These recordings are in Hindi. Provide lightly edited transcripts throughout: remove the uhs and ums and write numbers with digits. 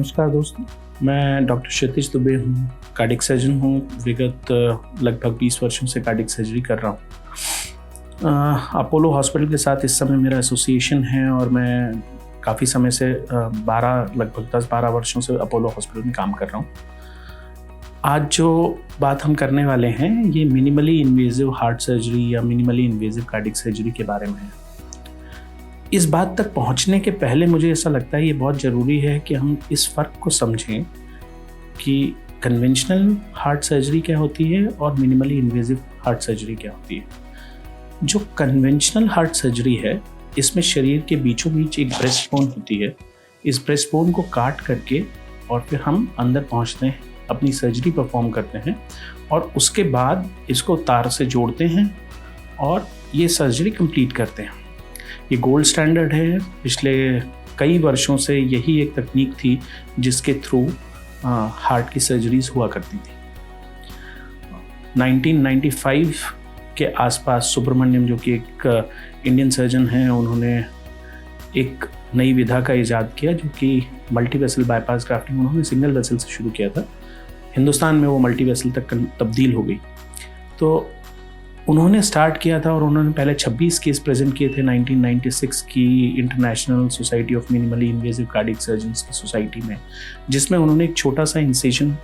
नमस्कार दोस्तों, मैं डॉक्टर क्षितिज दुबे हूँ, कार्डियक सर्जन हूँ। विगत लगभग 20 वर्षों से कार्डियक सर्जरी कर रहा हूँ। अपोलो हॉस्पिटल के साथ इस समय मेरा एसोसिएशन है और मैं काफ़ी समय से लगभग 10-12 वर्षों से अपोलो हॉस्पिटल में काम कर रहा हूँ। आज जो बात हम करने वाले हैं ये मिनिमली इन्वेजिव हार्ट सर्जरी या मिनिमली इन्वेजिव कार्डियक सर्जरी के बारे में है। इस बात तक पहुंचने के पहले मुझे ऐसा लगता है ये बहुत ज़रूरी है कि हम इस फ़र्क को समझें कि कन्वेंशनल हार्ट सर्जरी क्या होती है और मिनिमली इन्वेजिव हार्ट सर्जरी क्या होती है। जो कन्वेंशनल हार्ट सर्जरी है इसमें शरीर के बीचों बीच एक ब्रेस्ट बोन होती है। इस ब्रेस्ट बोन को काट करके और फिर हम अंदर पहुंचते हैं, अपनी सर्जरी परफॉर्म करते हैं और उसके बाद इसको तार से जोड़ते हैं और ये सर्जरी कंप्लीट करते हैं। ये गोल्ड स्टैंडर्ड है। पिछले कई वर्षों से यही एक तकनीक थी जिसके थ्रू हार्ट की सर्जरीज हुआ करती थी। 1995 के आसपास सुब्रमण्यम, जो कि एक इंडियन सर्जन हैं, उन्होंने एक नई विधा का इजाद किया जो कि मल्टी वेसल बाईपास ग्राफ्टिंग। उन्होंने सिंगल वेसल से शुरू किया था, हिंदुस्तान में वो मल्टी वेसल तक तब्दील हो गई। तो उन्होंने स्टार्ट किया था और उन्होंने पहले 26 केस प्रेजेंट किए थे 1996 की international society of minimally invasive cardiac surgeons की सोसाइटी में, जिसमें उन्होंने एक छोटा सा इंसिजन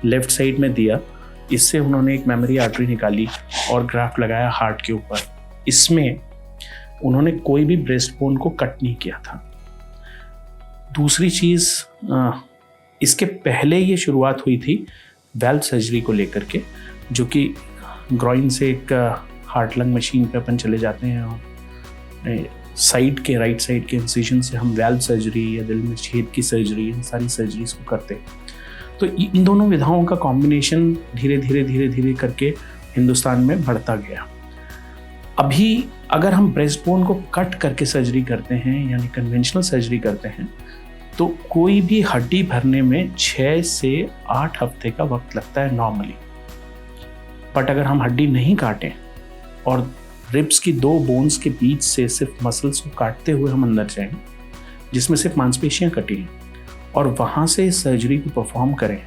लेफ्ट साइड में दिया। इससे उन्होंने एक मेमोरी आर्टरी निकाली और ग्राफ्ट लगाया हार्ट के ऊपर। इसमें उन्होंने कोई भी ब्रेस्ट बोन को कट नहीं किया था। दूसरी चीज़, इसके पहले ये शुरुआत हुई थी वैल्व सर्जरी को लेकर के, जो कि ग्रॉइन से एक हार्ट लंग मशीन पे अपन चले जाते हैं और साइड के राइट साइड के इंसिजन से हम वैल्व सर्जरी या दिल में छेद की सर्जरी, इन सारी सर्जरीज को करते हैं। तो इन दोनों विधाओं का कॉम्बिनेशन धीरे धीरे करके हिंदुस्तान में बढ़ता गया। अभी अगर हम ब्रेस्ट बोन को कट करके सर्जरी करते हैं यानी कन्वेंशनल सर्जरी करते हैं तो कोई भी हड्डी भरने में 6 से 8 हफ्ते का वक्त लगता है नॉर्मली। बट अगर हम हड्डी नहीं काटें और रिब्स की 2 बोन्स के बीच से सिर्फ मसल्स को काटते हुए हम अंदर जाएं, जिसमें सिर्फ मांसपेशियां कटी हैं, और वहाँ से सर्जरी को परफॉर्म करें,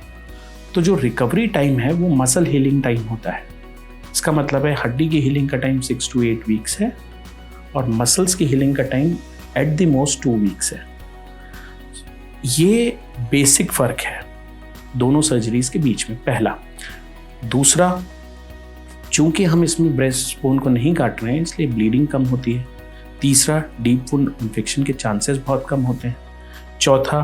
तो जो रिकवरी टाइम है वो मसल हीलिंग टाइम होता है। इसका मतलब है हड्डी की हीलिंग का टाइम 6 to 8 वीक्स है और मसल्स की हीलिंग का time at the most 2 weeks है। ये बेसिक फ़र्क है दोनों सर्जरीज के बीच में, पहला। दूसरा, चूंकि हम इसमें ब्रेस्ट बोन को नहीं काट रहे हैं इसलिए ब्लीडिंग कम होती है। तीसरा, डीप वुंड इन्फेक्शन के चांसेस बहुत कम होते हैं। चौथा,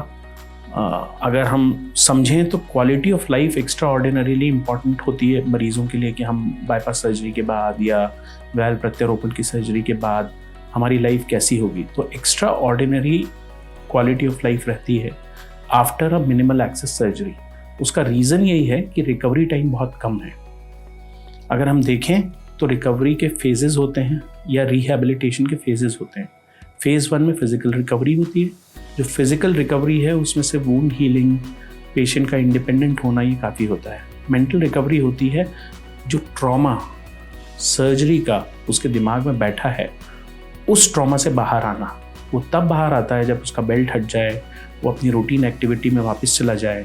अगर हम समझें तो quality of life extra ordinarily important होती है मरीज़ों के लिए कि हम बाईपास सर्जरी के बाद या वैल्व प्रत्यारोपण की सर्जरी के बाद हमारी लाइफ कैसी होगी। तो extraordinary quality of life रहती है after a minimal access surgery. उसका रीज़न यही है कि रिकवरी टाइम बहुत कम है। अगर हम देखें तो रिकवरी के फेजेस होते हैं या रिहैबिलिटेशन के फेजेस होते हैं। फेज़ 1 में फिज़िकल रिकवरी होती है। जो फिज़िकल रिकवरी है उसमें से वूंड हीलिंग, पेशेंट का इंडिपेंडेंट होना, ये काफ़ी होता है। मेंटल रिकवरी होती है, जो ट्रॉमा सर्जरी का उसके दिमाग में बैठा है उस ट्रॉमा से बाहर आना। वो तब बाहर आता है जब उसका बेल्ट हट जाए, वो अपनी रूटीन एक्टिविटी में वापस चला जाए,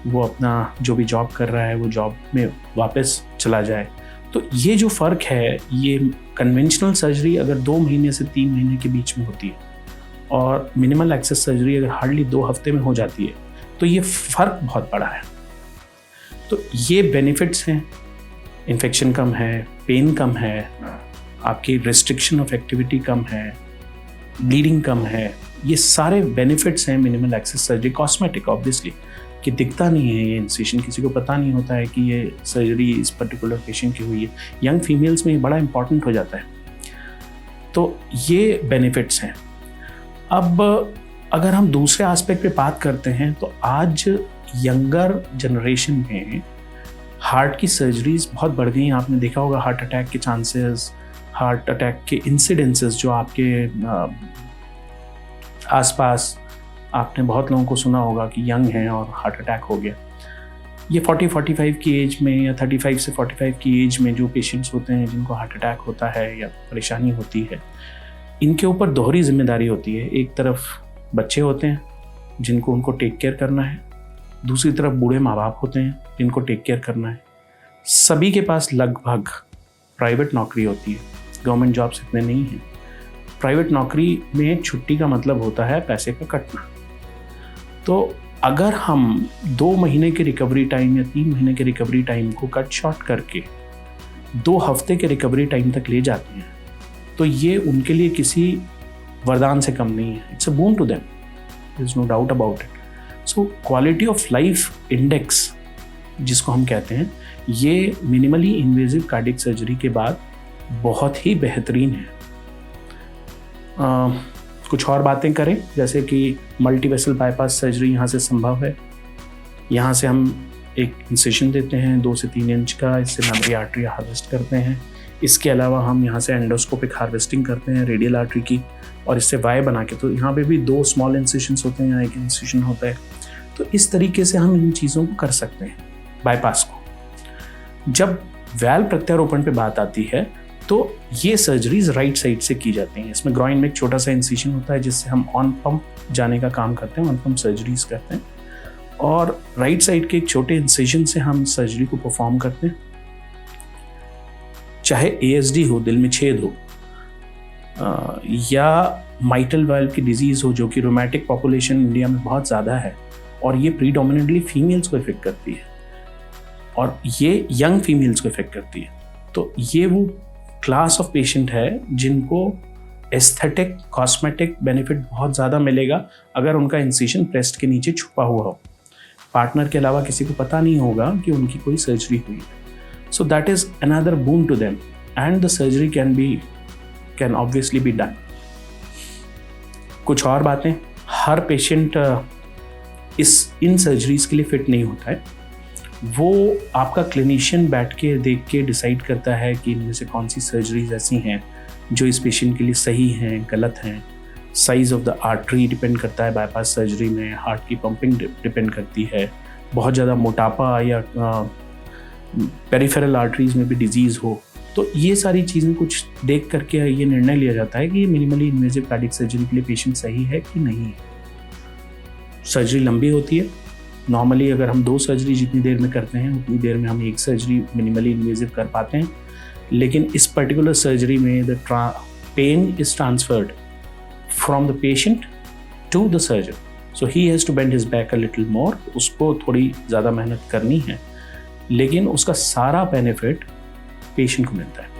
वो अपना जो भी जॉब कर रहा है वो जॉब में वापस चला जाए। तो ये जो फ़र्क है, ये कन्वेंशनल सर्जरी अगर 2 महीने से 3 महीने के बीच में होती है और मिनिमल एक्सेस सर्जरी अगर हार्डली 2 हफ्ते में हो जाती है, तो ये फ़र्क बहुत बड़ा है। तो ये बेनिफिट्स हैं, इन्फेक्शन कम है, पेन कम है, आपकी रिस्ट्रिक्शन ऑफ एक्टिविटी कम है, ब्लीडिंग कम है। ये सारे बेनिफिट्स हैं minimal access surgery. Cosmetic obviously कि दिखता नहीं है ये इंसिजन, किसी को पता नहीं होता है कि ये सर्जरी इस पर्टिकुलर पेशेंट की हुई है। यंग फीमेल्स में ये बड़ा इंपॉर्टेंट हो जाता है। तो ये बेनिफिट्स हैं। अब अगर हम दूसरे एस्पेक्ट पे बात करते हैं तो आज यंगर जनरेशन में हार्ट की सर्जरीज बहुत बढ़ गई हैं। आपने देखा होगा हार्ट अटैक के चांसेस, हार्ट अटैक के इंसिडेंसेस जो आपके आसपास आपने बहुत लोगों को सुना होगा कि यंग हैं और हार्ट अटैक हो गया। ये 40-45 की एज में या 35 से 45 की एज में जो पेशेंट्स होते हैं जिनको हार्ट अटैक होता है या परेशानी होती है, इनके ऊपर दोहरी जिम्मेदारी होती है। एक तरफ बच्चे होते हैं जिनको उनको टेक केयर करना है, दूसरी तरफ बूढ़े माँ बाप होते हैं जिनको टेक केयर करना है। सभी के पास लगभग प्राइवेट नौकरी होती है, गवर्नमेंट जॉब्स इतने नहीं हैं। प्राइवेट नौकरी में छुट्टी का मतलब होता है पैसे का कटना। तो अगर हम 2 महीने के रिकवरी टाइम या 3 महीने के रिकवरी टाइम को कट शॉर्ट करके 2 हफ्ते के रिकवरी टाइम तक ले जाते हैं, तो ये उनके लिए किसी वरदान से कम नहीं है। It's a boon to them, there is no doubt about it. So quality of life index जिसको हम कहते हैं, ये मिनिमली इन्वेजिव कार्डियक सर्जरी के बाद बहुत ही बेहतरीन है। कुछ और बातें करें, जैसे कि मल्टी वेसल बाईपास सर्जरी यहाँ से संभव है। यहाँ से हम एक इंसिशन देते हैं 2 से 3 इंच का, इससे मेमोरी आर्टरी हार्वेस्ट करते हैं। इसके अलावा हम यहाँ से एंडोस्कोपिक हार्वेस्टिंग करते हैं रेडियल आर्टरी की, और इससे वाई बना के, तो यहाँ पे भी 2 स्मॉल इंसिशंस होते हैं, यहाँ एक इंसिशन होता है। तो इस तरीके से हम इन चीज़ों को कर सकते हैं बाईपास को। जब वैल्व प्रत्यारोपण पे बात आती है तो ये सर्जरीज राइट साइड से की जाती हैं। इसमें ग्रॉइन में एक छोटा सा इंसिशन होता है जिससे हम ऑन पंप जाने का काम करते हैं, ऑन पंप सर्जरीज करते हैं, और राइट साइड के एक छोटे इंसिशन से हम सर्जरी को परफॉर्म करते हैं। चाहे ASD हो, दिल में छेद हो, या माइटल वाल्व की डिजीज़ हो, जो कि रोमैटिक पॉपुलेशन इंडिया में बहुत ज़्यादा है, और ये प्रीडोमिनेंटली फीमेल्स को इफेक्ट करती है, और ये यंग फीमेल्स को इफेक्ट करती है। तो ये वो क्लास ऑफ पेशेंट है जिनको एस्थेटिक कॉस्मेटिक बेनिफिट बहुत ज़्यादा मिलेगा अगर उनका इंसिशन ब्रेस्ट के नीचे छुपा हुआ हो। पार्टनर के अलावा किसी को पता नहीं होगा कि उनकी कोई सर्जरी हुई है। So that is another boon to them, and the surgery can obviously be done. कुछ और बातें, हर पेशेंट इन सर्जरीज के लिए फिट नहीं होता है। वो आपका क्लिनिशियन बैठ के देख के डिसाइड करता है कि इनमें से कौन सी सर्जरीज ऐसी हैं जो इस पेशेंट के लिए सही हैं, गलत हैं। Size of the artery depend करता है बाईपास सर्जरी में, हार्ट की पंपिंग डिपेंड करती है, बहुत ज़्यादा मोटापा या पेरिफेरल आर्टरीज में भी डिजीज़ हो, तो ये सारी चीज़ें कुछ देख करके ये निर्णय लिया जाता है कि ये मिनिमली इन्वेजिव कार्डियक सर्जरी के लिए पेशेंट सही है कि नहीं है। सर्जरी लंबी होती है। नॉर्मली अगर हम 2 सर्जरी जितनी देर में करते हैं उतनी देर में हम 1 सर्जरी मिनिमली इन्वेजिव कर पाते हैं, लेकिन इस पर्टिकुलर सर्जरी में the pain is transferred from the patient to the surgeon, so he has to bend his back a little more. उसको थोड़ी ज़्यादा मेहनत करनी है, लेकिन उसका सारा बेनिफिट पेशेंट को मिलता है।